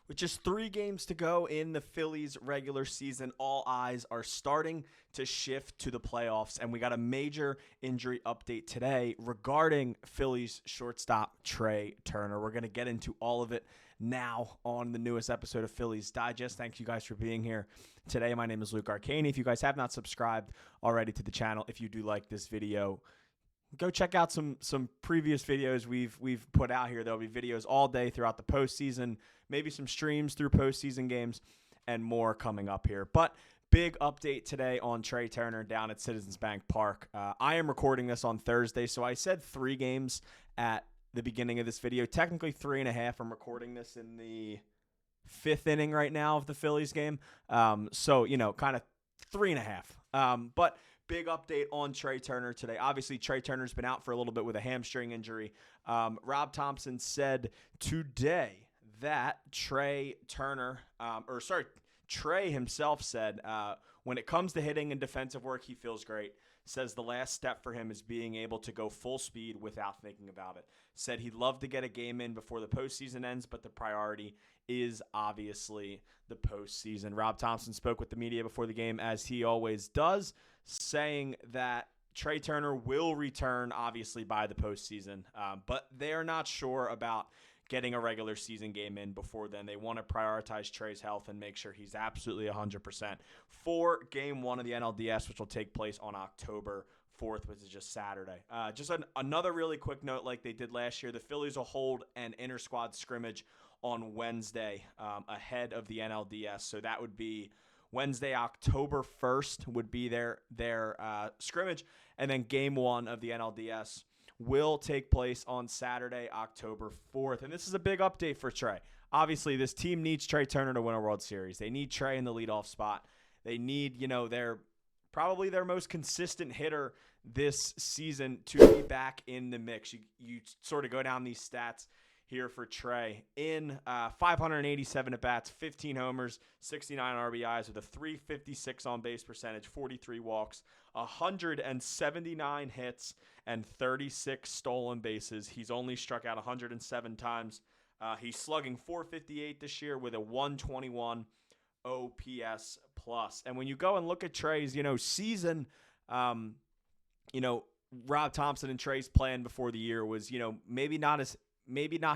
With just 3 games to go in the Phillies regular season, all eyes are starting to shift to the playoffs, and we got a major injury update today regarding Phillies shortstop Trea Turner. We're going to get into all of it now on the newest episode of Phillies Digest. Thank you guys for being here today. My name is Luke Arcaini. If you guys have not subscribed already to the channel, if you do like this video, go check out some previous videos we've put out here. There'll be videos all day throughout the postseason, maybe some streams through postseason games, and more coming up here. But big update today on Trea Turner down at Citizens Bank Park. I am recording this on Thursday, so I said 3 games at the beginning of this video. Technically 3.5. I'm recording this in the 5th inning right now of the Phillies game. So, kind of 3.5. But big update on Trea Turner today. Obviously, Trea Turner's been out for a little bit with a hamstring injury. Thomson said today that Trea himself said when it comes to hitting and defensive work, he feels great. Says the last step for him is being able to go full speed without thinking about it. Said he'd love to get a game in before the postseason ends, but the priority is obviously the postseason. Thomson spoke with the media before the game, as he always does, saying that Trea Turner will return, obviously, by the postseason, but they're not sure about getting a regular season game in before then. They want to prioritize Trea's health and make sure he's absolutely 100% for Game 1 of the NLDS, which will take place on October 4th, which is just Saturday. Another really quick note, like they did last year, the Phillies will hold an inter-squad scrimmage on Wednesday ahead of the NLDS, so that would be Wednesday, October 1st would be their scrimmage, and then Game 1 of the NLDS will take place on Saturday, October 4th. And this is a big update for Trea. Obviously, this team needs Trea Turner to win a World Series. They need Trea in the leadoff spot. They need, probably their most consistent hitter this season to be back in the mix. You sort of go down these stats here for Trea. In 587 at-bats, 15 homers, 69 RBIs with a 356 on-base percentage, 43 walks, 179 hits, and 36 stolen bases. He's only struck out 107 times. He's slugging .458 this year with a 121 OPS plus. And when you go and look at Trea's, season, Thomson and Trea's plan before the year was, maybe not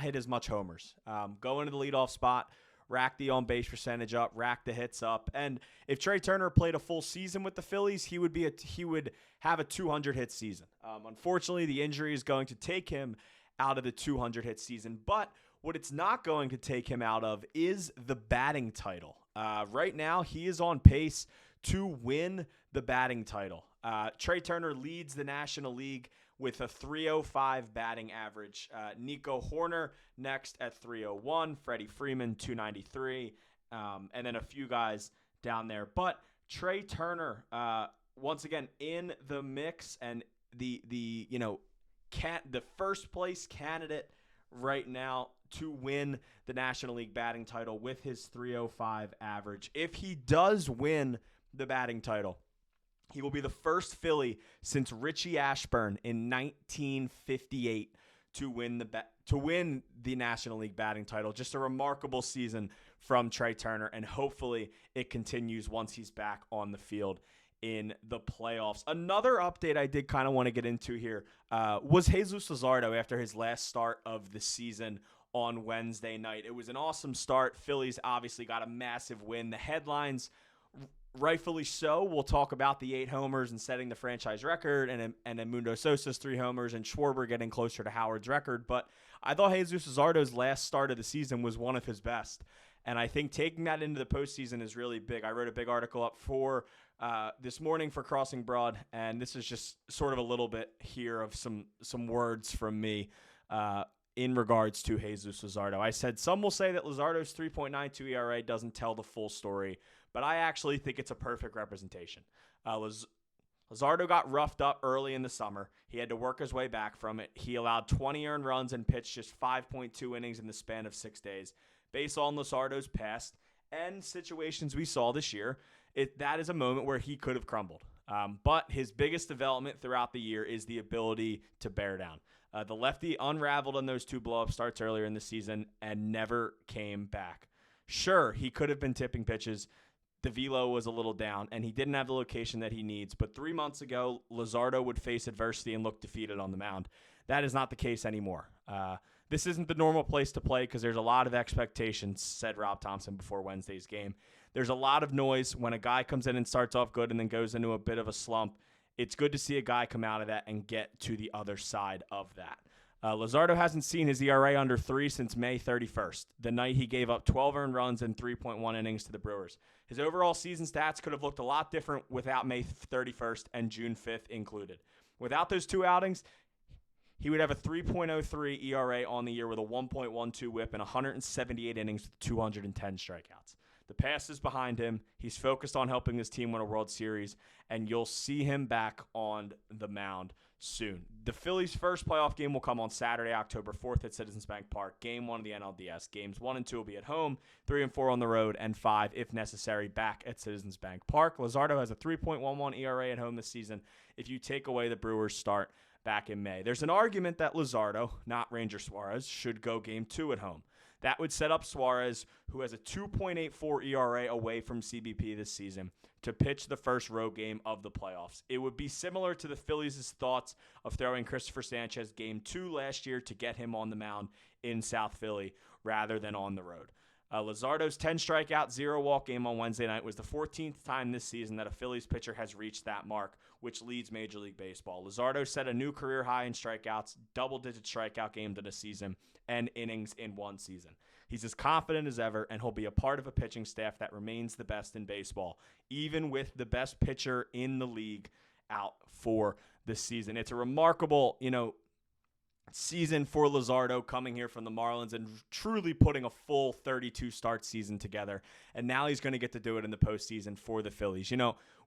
hit as much homers. Go into the leadoff spot, rack the on-base percentage up, rack the hits up. And if Trea Turner played a full season with the Phillies, he would have a 200-hit season. Unfortunately, the injury is going to take him out of the 200-hit season. But what it's not going to take him out of is the batting title. Right now, he is on pace to win the batting title. Trea Turner leads the National League with a 305 batting average. Nico Horner next at 301, Freddie Freeman 293, and then a few guys down there. But Trea Turner, once again in the mix, and the first place candidate right now to win the National League batting title with his 305 average. If he does win the batting title, he will be the first Philly since Richie Ashburn in 1958 to win the National League batting title. Just a remarkable season from Trea Turner, and hopefully it continues once he's back on the field in the playoffs. Another update I did kind of want to get into here was Jesus Luzardo after his last start of the season on Wednesday night. It was an awesome start. Phillies obviously got a massive win. The headlines, rightfully so, we'll talk about the 8 homers and setting the franchise record, and Mundo Sosa's 3 homers, and Schwarber getting closer to Howard's record. But I thought Jesus Luzardo's last start of the season was one of his best. And I think taking that into the postseason is really big. I wrote a big article up for this morning for Crossing Broad, and this is just sort of a little bit here of some words from me in regards to Jesus Luzardo. I said, some will say that Luzardo's 3.92 ERA doesn't tell the full story, but I actually think it's a perfect representation. Luzardo got roughed up early in the summer. He had to work his way back from it. He allowed 20 earned runs and pitched just 5.2 innings in the span of 6 days. Based on Luzardo's past and situations we saw this year, that is a moment where he could have crumbled. But his biggest development throughout the year is the ability to bear down. The lefty unraveled on those 2 blow-up starts earlier in the season and never came back. Sure, he could have been tipping pitches. The velo was a little down, and he didn't have the location that he needs. But 3 months ago, Luzardo would face adversity and look defeated on the mound. That is not the case anymore. This isn't the normal place to play because there's a lot of expectations, said Rob Thomson before Wednesday's game. There's a lot of noise when a guy comes in and starts off good and then goes into a bit of a slump. It's good to see a guy come out of that and get to the other side of that. Luzardo hasn't seen his ERA under 3 since May 31st, the night he gave up 12 earned runs and 3.1 innings to the Brewers. His overall season stats could have looked a lot different without May 31st and June 5th included. Without those 2 outings, he would have a 3.03 ERA on the year with a 1.12 whip and 178 innings with 210 strikeouts. The past is behind him. He's focused on helping his team win a World Series, and you'll see him back on the mound soon. The Phillies' first playoff game will come on Saturday, October 4th at Citizens Bank Park. Game 1 of the NLDS. Games 1 and 2 will be at home, 3 and 4 on the road, and 5, if necessary, back at Citizens Bank Park. Luzardo has a 3.11 ERA at home this season if you take away the Brewers' start back in May. There's an argument that Luzardo, not Ranger Suarez, should go Game 2 at home. That would set up Suarez, who has a 2.84 ERA away from CBP this season, to pitch the first road game of the playoffs. It would be similar to the Phillies' thoughts of throwing Christopher Sanchez Game 2 last year to get him on the mound in South Philly rather than on the road. Luzardo's 10 strikeout, 0 walk game on Wednesday night was the 14th time this season that a Phillies pitcher has reached that mark, which leads Major League Baseball. Luzardo set a new career high in strikeouts, double-digit strikeout games in a season, and innings in one season. He's as confident as ever, and he'll be a part of a pitching staff that remains the best in baseball, even with the best pitcher in the league out for the season. It's a remarkable, season for Luzardo coming here from the Marlins and truly putting a full 32 start season together. And now he's going to get to do it in the postseason for the Phillies.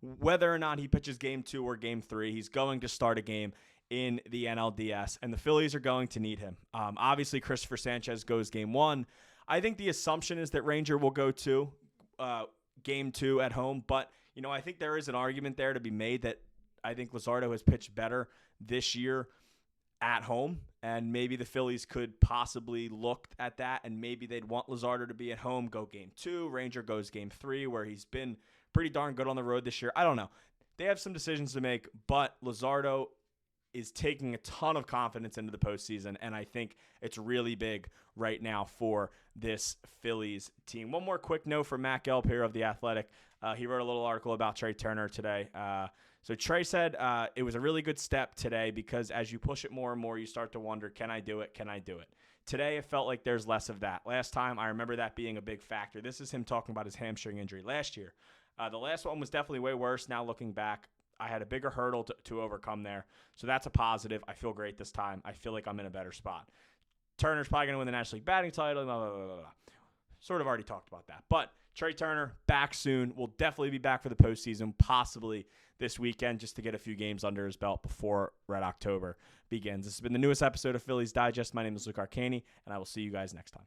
Whether or not he pitches Game 2 or Game 3, he's going to start a game in the NLDS, and the Phillies are going to need him. Obviously, Christopher Sanchez goes Game 1. I think the assumption is that Ranger will go to Game 2 at home, but I think there is an argument there to be made that I think Luzardo has pitched better this year at home, and maybe the Phillies could possibly look at that, and maybe they'd want Luzardo to be at home, go Game 2. Ranger goes Game 3, where he's been pretty darn good on the road this year. I don't know. They have some decisions to make, but Luzardo is taking a ton of confidence into the postseason, and I think it's really big right now for this Phillies team. One more quick note from Matt Gelb here of The Athletic. He wrote a little article about Trea Turner today. So Trea said it was a really good step today because as you push it more and more, you start to wonder, can I do it? Can I do it? Today, it felt like there's less of that. Last time, I remember that being a big factor. This is him talking about his hamstring injury last year. The last one was definitely way worse. Now looking back, I had a bigger hurdle to overcome there. So that's a positive. I feel great this time. I feel like I'm in a better spot. Turner's probably going to win the National League batting title. Blah, blah, blah, blah. Sort of already talked about that. But Trea Turner back soon. Will definitely be back for the postseason, possibly this weekend, just to get a few games under his belt before Red October begins. This has been the newest episode of Phillies Digest. My name is Luke Arcaini, and I will see you guys next time.